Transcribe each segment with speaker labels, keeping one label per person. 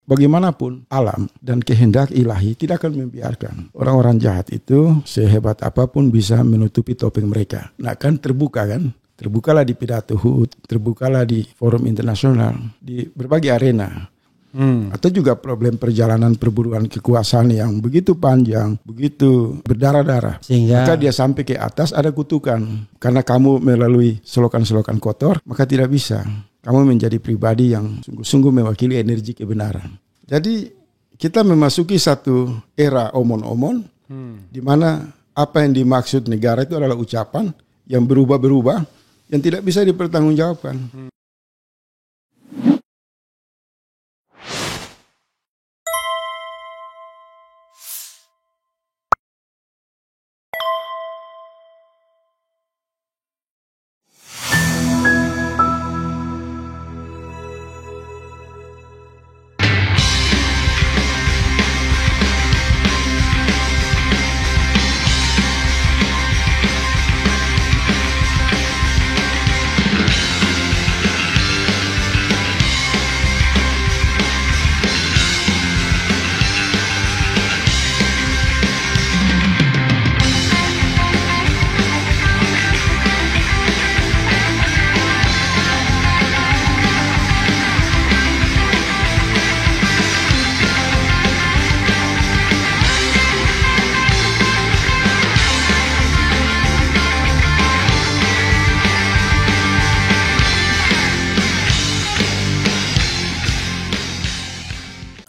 Speaker 1: Bagaimanapun alam dan kehendak ilahi tidak akan membiarkan orang-orang jahat itu sehebat apapun bisa menutupi topeng mereka. Nah kan terbuka kan? Terbukalah di pidato HUT, terbukalah di forum internasional, di berbagai arena. Atau juga problem perjalanan perburuan kekuasaan yang begitu panjang, begitu berdarah-darah.
Speaker 2: Sehingga
Speaker 1: maka dia sampai ke atas ada kutukan. Karena kamu melalui selokan-selokan kotor, maka tidak bisa. Kamu menjadi pribadi yang sungguh-sungguh mewakili energi kebenaran. Jadi kita memasuki satu era omon-omon di mana apa yang dimaksud negara itu adalah ucapan yang berubah-berubah yang tidak bisa dipertanggungjawabkan.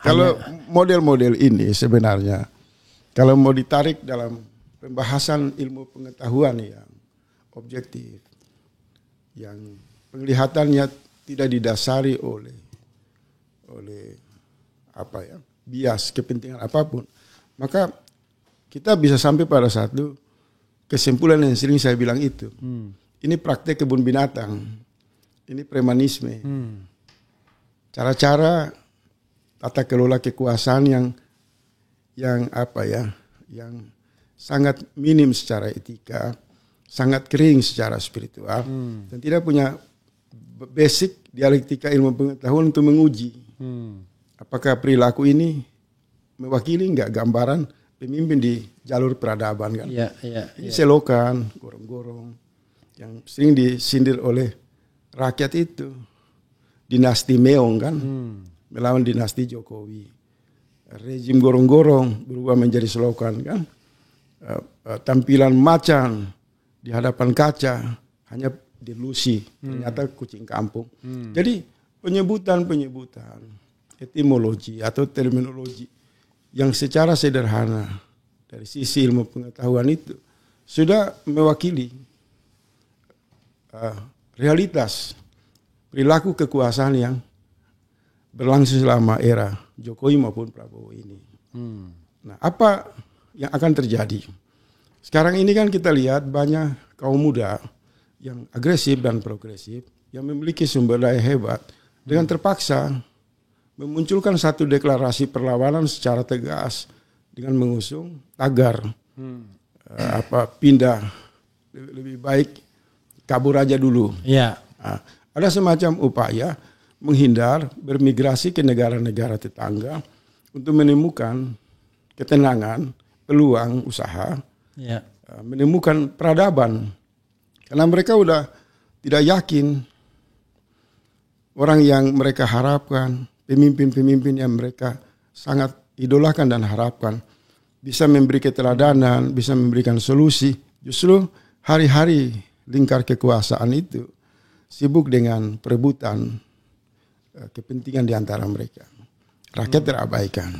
Speaker 1: Kalau model-model ini sebenarnya, kalau mau ditarik dalam pembahasan ilmu pengetahuan yang objektif, yang penglihatannya tidak didasari oleh bias kepentingan apapun, maka kita bisa sampai pada satu kesimpulan yang sering saya bilang itu. Ini praktek kebun binatang, ini premanisme, cara-cara tata kelola kekuasaan yang sangat minim secara etika, sangat kering secara spiritual, dan tidak punya basic dialektika ilmu pengetahuan untuk menguji apakah perilaku ini mewakili enggak gambaran pemimpin di jalur peradaban kan. Ini selokan, gorong-gorong yang sering disindir oleh rakyat itu, dinasti Meong kan. Melawan dinasti Jokowi. Rezim gorong-gorong berubah menjadi selokan kan. Tampilan macan di hadapan kaca hanya delusi, ternyata kucing kampung. Jadi penyebutan etimologi atau terminologi yang secara sederhana dari sisi ilmu pengetahuan itu sudah mewakili realitas perilaku kekuasaan yang berlangsung selama era Jokowi maupun Prabowo ini. Nah, apa yang akan terjadi? Sekarang ini kan kita lihat banyak kaum muda yang agresif dan progresif, yang memiliki sumber daya hebat, dengan terpaksa memunculkan satu deklarasi perlawanan secara tegas dengan mengusung tagar pindah, lebih baik kabur aja dulu. Nah, ada semacam upaya menghindar, bermigrasi ke negara-negara tetangga untuk menemukan ketenangan, peluang usaha, menemukan peradaban. Karena mereka udah tidak yakin orang yang mereka harapkan, pemimpin-pemimpin yang mereka sangat idolakan dan harapkan, bisa memberi keteladanan, bisa memberikan solusi. Justru hari-hari lingkar kekuasaan itu sibuk dengan perebutan kepentingan di antara mereka. Rakyat terabaikan.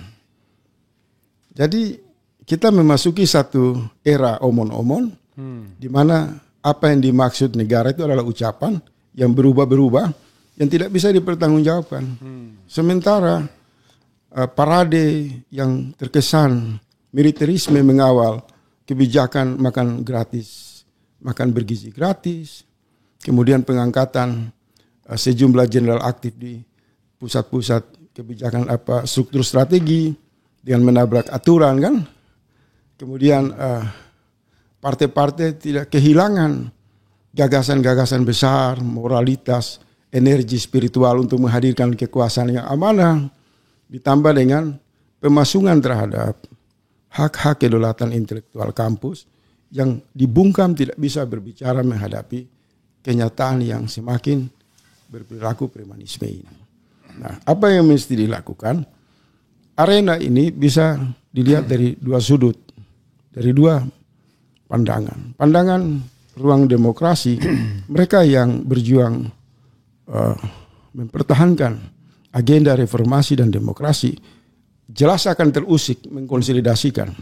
Speaker 1: Jadi kita memasuki satu era omon-omon di mana apa yang dimaksud negara itu adalah ucapan yang berubah-berubah yang tidak bisa dipertanggungjawabkan. Sementara parade yang terkesan militerisme mengawal kebijakan makan gratis, makan bergizi gratis, kemudian pengangkatan sejumlah jenderal aktif di pusat-pusat kebijakan struktur strategi dengan menabrak aturan kan. Kemudian partai-partai tidak kehilangan gagasan-gagasan besar, moralitas, energi spiritual untuk menghadirkan kekuasaan yang amanah ditambah dengan pemasungan terhadap hak-hak kedaulatan intelektual kampus yang dibungkam tidak bisa berbicara menghadapi kenyataan yang semakin berperilaku premanisme ini. Nah, apa yang mesti dilakukan? Arena ini bisa dilihat dari dua sudut, dari dua pandangan. Pandangan ruang demokrasi, mereka yang berjuang mempertahankan agenda reformasi dan demokrasi, jelas akan terusik mengkonsolidasikan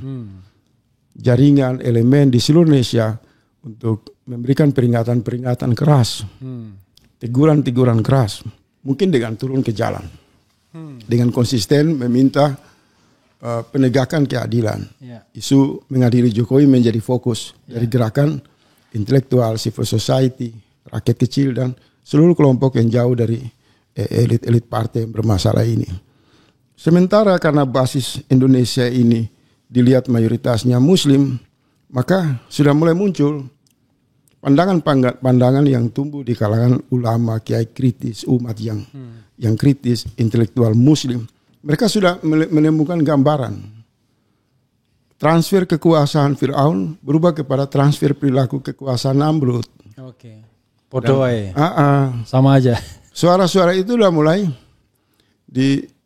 Speaker 1: jaringan elemen di seluruh Indonesia untuk memberikan peringatan-peringatan keras, teguran-teguran keras, mungkin dengan turun ke jalan, dengan konsisten meminta penegakan keadilan. Isu mengadili Jokowi menjadi fokus dari gerakan intelektual, civil society, rakyat kecil dan seluruh kelompok yang jauh dari elit-elit partai yang bermasalah ini. Sementara karena basis Indonesia ini dilihat mayoritasnya Muslim, maka sudah mulai muncul pandangan yang tumbuh di kalangan ulama, kiai kritis, umat yang kritis, intelektual Muslim. Mereka sudah menemukan gambaran transfer kekuasaan Fir'aun berubah kepada transfer perilaku kekuasaan Namrud.
Speaker 2: Oke. Podo sama aja.
Speaker 1: Suara-suara itu sudah mulai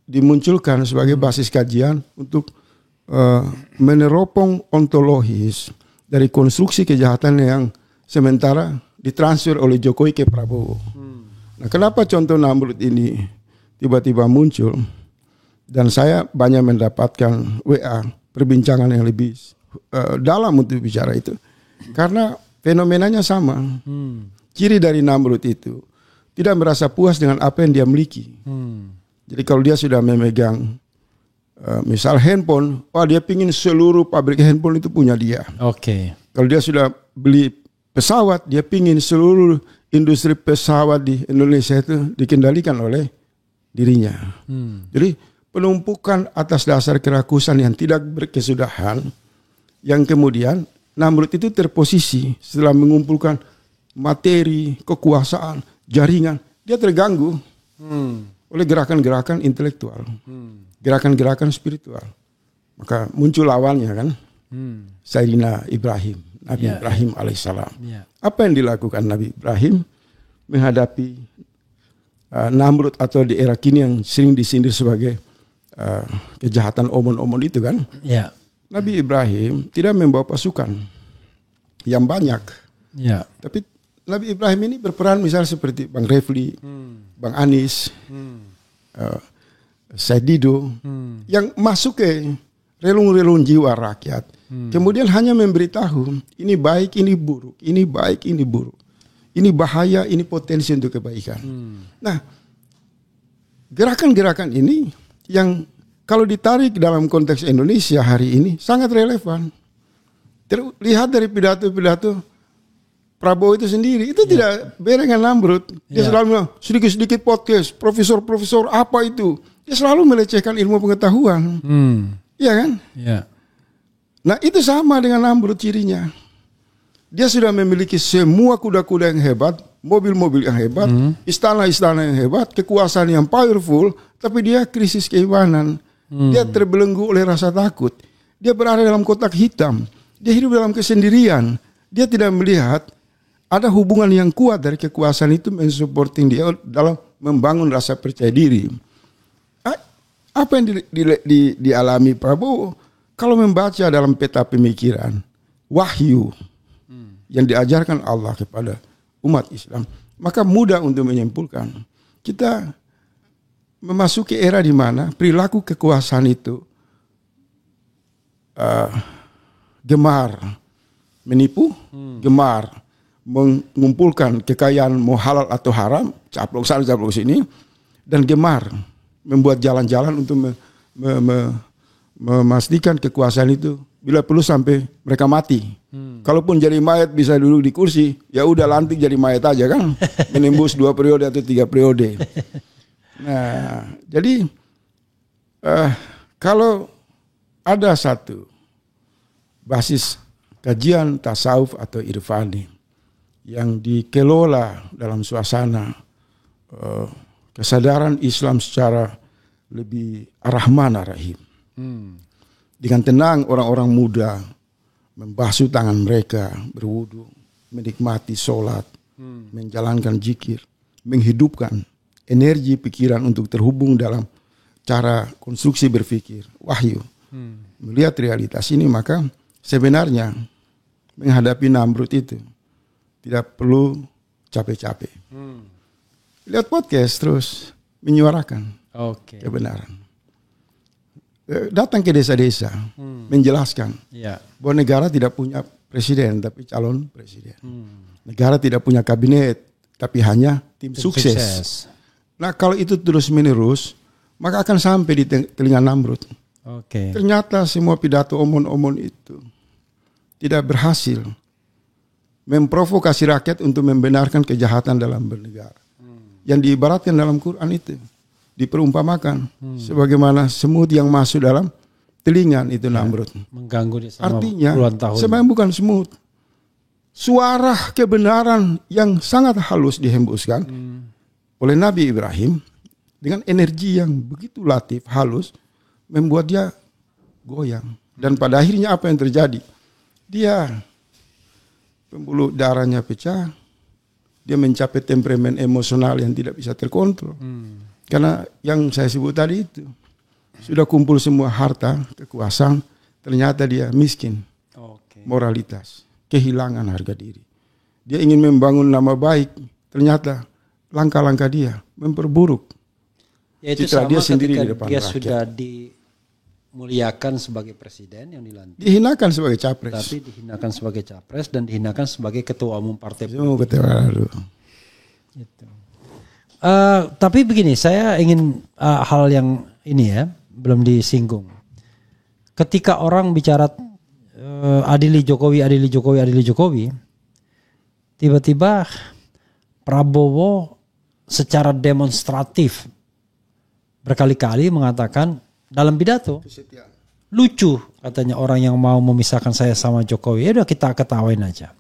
Speaker 1: dimunculkan sebagai basis kajian untuk meneropong ontologis dari konstruksi kejahatan yang sementara ditransfer oleh Jokowi ke Prabowo. Nah, kenapa contoh Namrud ini tiba-tiba muncul? Dan saya banyak mendapatkan WA perbincangan yang lebih dalam untuk bicara itu. Karena fenomenanya sama. Ciri dari Namrud itu tidak merasa puas dengan apa yang dia miliki. Jadi kalau dia sudah memegang misal handphone, dia pingin seluruh pabrik handphone itu punya dia.
Speaker 2: Oke.
Speaker 1: Kalau dia sudah beli pesawat, dia pingin seluruh industri pesawat di Indonesia itu dikendalikan oleh dirinya. Jadi penumpukan atas dasar kerakusan yang tidak berkesudahan, yang kemudian Namrud itu terposisi setelah mengumpulkan materi, kekuasaan, jaringan, dia terganggu oleh gerakan-gerakan intelektual, gerakan-gerakan spiritual. Maka muncul lawannya kan, Sayyidina Ibrahim, Nabi Ibrahim alaihissalam. Apa yang dilakukan Nabi Ibrahim menghadapi Namrud atau di era kini yang sering disindir sebagai kejahatan omon-omon itu kan? Nabi Ibrahim tidak membawa pasukan yang banyak, tapi Nabi Ibrahim ini berperan misalnya seperti Bang Refli, Bang Anis, Said Dido, yang masuk ke relung-relung jiwa rakyat. Kemudian hanya memberitahu ini baik, ini buruk, ini baik, ini buruk, ini bahaya, ini potensi untuk kebaikan. Nah, gerakan-gerakan ini yang kalau ditarik dalam konteks Indonesia hari ini sangat relevan. Terlihat dari pidato-pidato Prabowo itu sendiri, itu tidak beda dengan Namrud. Dia selalu bilang, sedikit-sedikit podcast, profesor-profesor apa itu. Dia selalu melecehkan ilmu pengetahuan. Iya kan? Nah itu sama dengan Namrud cirinya. Dia sudah memiliki semua kuda-kuda yang hebat, mobil-mobil yang hebat, istana-istana yang hebat, kekuasaan yang powerful, tapi dia krisis keimanan. Dia terbelenggu oleh rasa takut. Dia berada dalam kotak hitam. Dia hidup dalam kesendirian. Dia tidak melihat ada hubungan yang kuat dari kekuasaan itu mensupporting dia dalam membangun rasa percaya diri. Apa yang dialami Prabowo? Kalau membaca dalam peta pemikiran, wahyu yang diajarkan Allah kepada umat Islam, maka mudah untuk menyimpulkan. Kita memasuki era di mana perilaku kekuasaan itu gemar menipu, gemar mengumpulkan kekayaan mau halal atau haram, caplok sana caplok sini, dan gemar membuat jalan-jalan untuk memastikan kekuasaan itu bila perlu sampai mereka mati. Kalaupun jadi mayat bisa duduk di kursi, ya udah lantik jadi mayat aja kan, menembus 2 periode atau 3 periode. Nah, jadi kalau ada satu basis kajian tasawuf atau irfani yang dikelola dalam suasana kesadaran Islam secara lebih ar-Rahman ar-Rahim. Dengan tenang orang-orang muda membasuh tangan mereka, berwudu, menikmati sholat, menjalankan zikir, menghidupkan energi pikiran untuk terhubung dalam cara konstruksi berpikir, wahyu. Melihat realitas ini, maka sebenarnya menghadapi Namrud itu tidak perlu capek-capek. Lihat podcast terus menyuarakan kebenaran. Datang ke desa-desa menjelaskan bahwa negara tidak punya presiden tapi calon presiden. Negara tidak punya kabinet tapi hanya tim sukses. Nah kalau itu terus menerus maka akan sampai di telinga Namrud. Ternyata semua pidato omon-omon itu tidak berhasil memprovokasi rakyat untuk membenarkan kejahatan dalam bernegara. Yang diibaratkan dalam Quran itu diperumpamakan sebagaimana semut yang masuk dalam telinga itu Namrud.
Speaker 2: Mengganggu dia selama
Speaker 1: artinya
Speaker 2: puluhan tahun.
Speaker 1: sebenarnya bukan semut. Suara kebenaran yang sangat halus dihembuskan oleh Nabi Ibrahim dengan energi yang begitu latif, halus, membuat dia goyang. Dan pada akhirnya apa yang terjadi? Dia pembuluh darahnya pecah, dia mencapai temperamen emosional yang tidak bisa terkontrol. Karena yang saya sebut tadi itu sudah kumpul semua harta, kekuasaan, ternyata dia miskin, moralitas, kehilangan harga diri. Dia ingin membangun nama baik, ternyata langkah-langkah dia memperburuk
Speaker 2: Yaitu
Speaker 1: citra
Speaker 2: sama
Speaker 1: dia sendiri di
Speaker 2: ketika
Speaker 1: depan
Speaker 2: dia
Speaker 1: rakyat.
Speaker 2: sudah dimuliakan sebagai presiden yang dilantik.
Speaker 1: Dihinakan sebagai capres.
Speaker 2: Tapi dihinakan sebagai capres dan dihinakan sebagai ketua umum partai.
Speaker 1: Semua ketua lalu.
Speaker 2: Gitu. Tapi begini, saya ingin hal yang ini ya belum disinggung. Ketika orang bicara adili Jokowi, tiba-tiba Prabowo secara demonstratif berkali-kali mengatakan dalam pidato, lucu katanya orang yang mau memisahkan saya sama Jokowi. Ya udah kita ketawain aja.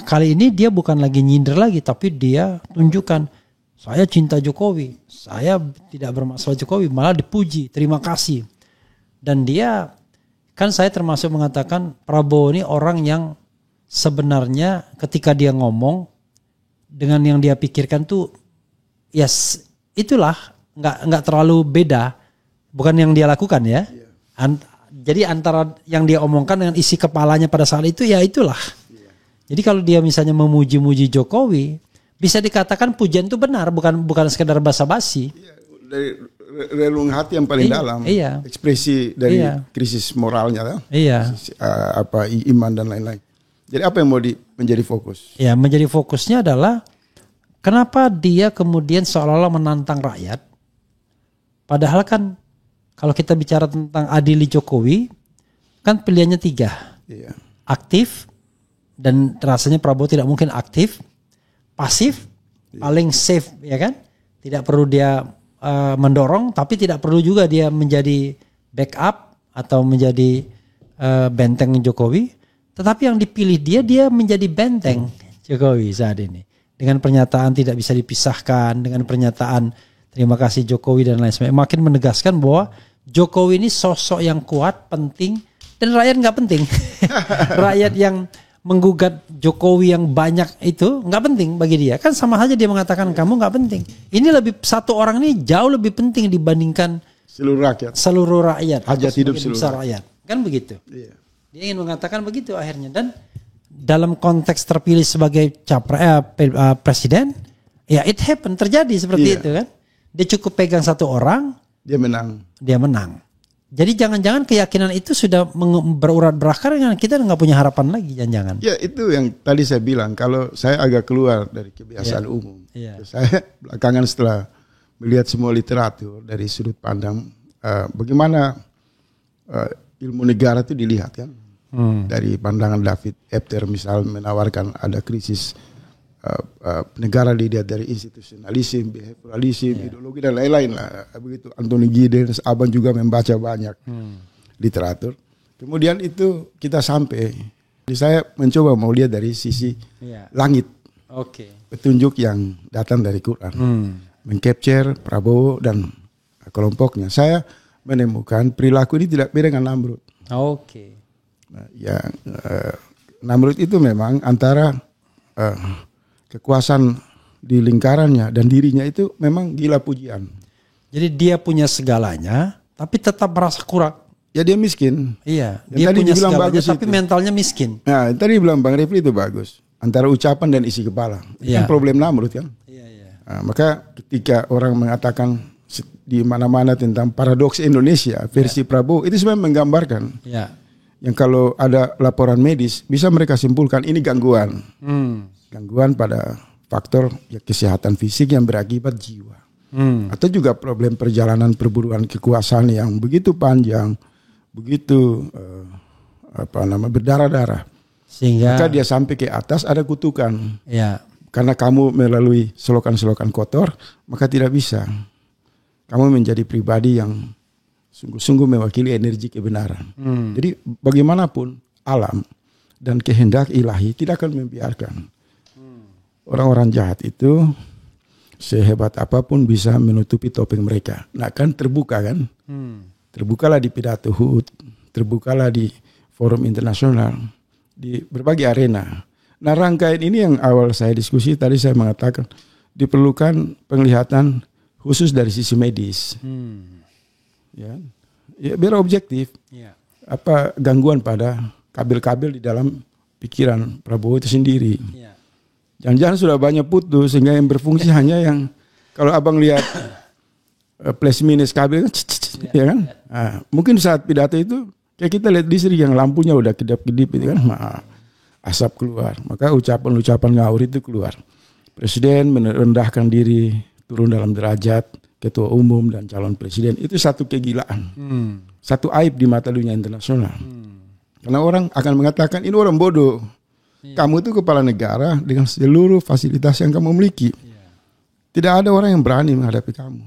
Speaker 2: Kali ini dia bukan lagi nyindir lagi, tapi dia tunjukkan saya cinta Jokowi, saya tidak bermasalah Jokowi, malah dipuji, terima kasih. Dan dia, kan saya termasuk mengatakan Prabowo ini orang yang sebenarnya ketika dia ngomong dengan yang dia pikirkan tuh, yes, itulah nggak terlalu beda, bukan yang dia lakukan ya. Jadi antara yang dia omongkan dengan isi kepalanya pada saat itu ya itulah. Jadi kalau dia misalnya memuji-muji Jokowi, bisa dikatakan pujian itu benar, bukan sekedar basa-basi.
Speaker 1: Dari relung hati yang paling dalam, ekspresi dari krisis moralnya, krisis, iman dan lain-lain. Jadi apa yang mau menjadi fokus? Ya,
Speaker 2: menjadi fokusnya adalah kenapa dia kemudian seolah-olah menantang rakyat. Padahal kan kalau kita bicara tentang adili Jokowi, kan pilihannya 3. Aktif, dan rasanya Prabowo tidak mungkin aktif. Pasif, paling safe ya kan, tidak perlu dia mendorong, tapi tidak perlu juga dia menjadi backup atau menjadi benteng Jokowi. Tetapi yang dipilih dia menjadi benteng Jokowi saat ini dengan pernyataan tidak bisa dipisahkan, dengan pernyataan terima kasih Jokowi dan lain sebagainya, makin menegaskan bahwa Jokowi ini sosok yang kuat, penting, dan rakyat nggak penting. Rakyat yang menggugat Jokowi yang banyak itu nggak penting bagi dia, kan sama saja dia mengatakan kamu nggak penting. Ini satu orang ini jauh lebih penting dibandingkan seluruh rakyat
Speaker 1: hajat hidup seluruh
Speaker 2: rakyat, kan begitu. Dia ingin mengatakan begitu akhirnya, dan dalam konteks terpilih sebagai presiden, ya it happen, terjadi seperti itu kan. Dia cukup pegang satu orang, dia menang. Jadi jangan-jangan keyakinan itu sudah berurat berakar, dengan kita nggak punya harapan lagi, jangan-jangan.
Speaker 1: Ya itu yang tadi saya bilang, kalau saya agak keluar dari kebiasaan umum. Saya belakangan setelah melihat semua literatur dari sudut pandang bagaimana ilmu negara itu dilihat kan. Dari pandangan David Epter misal menawarkan ada krisis negara dilihat dari institusionalisme, behavioralisme, ideologi dan lain-lain lah. Begitu Anthony Giddens, Abang juga membaca banyak literatur. Kemudian itu kita sampai, saya mencoba mau lihat dari sisi langit, petunjuk yang datang dari Quran, mengcapture Prabowo dan kelompoknya. Saya menemukan perilaku ini tidak beda dengan Namrud.
Speaker 2: Oke.
Speaker 1: Nah, Namrud itu memang antara kekuasaan di lingkarannya dan dirinya itu memang gila pujian.
Speaker 2: Jadi dia punya segalanya, tapi tetap merasa kurang.
Speaker 1: Ya dia miskin.
Speaker 2: Iya,
Speaker 1: Dan
Speaker 2: dia
Speaker 1: tadi
Speaker 2: punya
Speaker 1: dibilang
Speaker 2: segalanya,
Speaker 1: bagus
Speaker 2: tapi
Speaker 1: itu.
Speaker 2: mentalnya miskin.
Speaker 1: Nah, tadi bilang Bang Refli itu bagus. Antara ucapan dan isi kepala. Itu
Speaker 2: Iya.
Speaker 1: kan problem Namrud kan.
Speaker 2: Iya, iya.
Speaker 1: Nah, maka ketika orang mengatakan di mana-mana tentang paradoks Indonesia versi Prabowo, itu sebenarnya menggambarkan
Speaker 2: Iya.
Speaker 1: yang kalau ada laporan medis bisa mereka simpulkan ini gangguan. Gangguan pada faktor kesehatan fisik yang berakibat jiwa. Atau juga problem perjalanan perburuan kekuasaan yang begitu panjang, begitu berdarah-darah.
Speaker 2: Sehingga
Speaker 1: Maka dia sampai ke atas ada kutukan.
Speaker 2: ya,
Speaker 1: Karena kamu melalui selokan-selokan kotor, maka tidak bisa. Kamu menjadi pribadi yang sungguh-sungguh mewakili energi kebenaran. Jadi bagaimanapun alam dan kehendak ilahi tidak akan membiarkan orang-orang jahat itu sehebat apapun bisa menutupi topeng mereka. Nah kan terbuka kan? Terbukalah di pidato HUT, terbukalah di forum internasional, di berbagai arena. Nah rangkaian ini yang awal saya diskusi tadi saya mengatakan diperlukan penglihatan khusus dari sisi medis. Ya, biar objektif.
Speaker 2: ya.
Speaker 1: Apa gangguan pada kabel-kabel di dalam pikiran Prabowo itu sendiri.
Speaker 2: Ya.
Speaker 1: Jangan-jangan sudah banyak putus sehingga yang berfungsi hanya yang kalau abang lihat plus minus kabel ya kan. Nah, mungkin saat pidato itu kayak kita lihat listrik yang lampunya udah kedap-kedip itu kan, asap keluar. Maka ucapan-ucapan ngawur itu keluar. Presiden merendahkan diri, turun dalam derajat ketua umum dan calon presiden. Itu satu kegilaan. Satu aib di mata dunia internasional. Karena orang akan mengatakan ini orang bodoh. Kamu itu kepala negara dengan seluruh fasilitas yang kamu miliki. Tidak ada orang yang berani menghadapi kamu.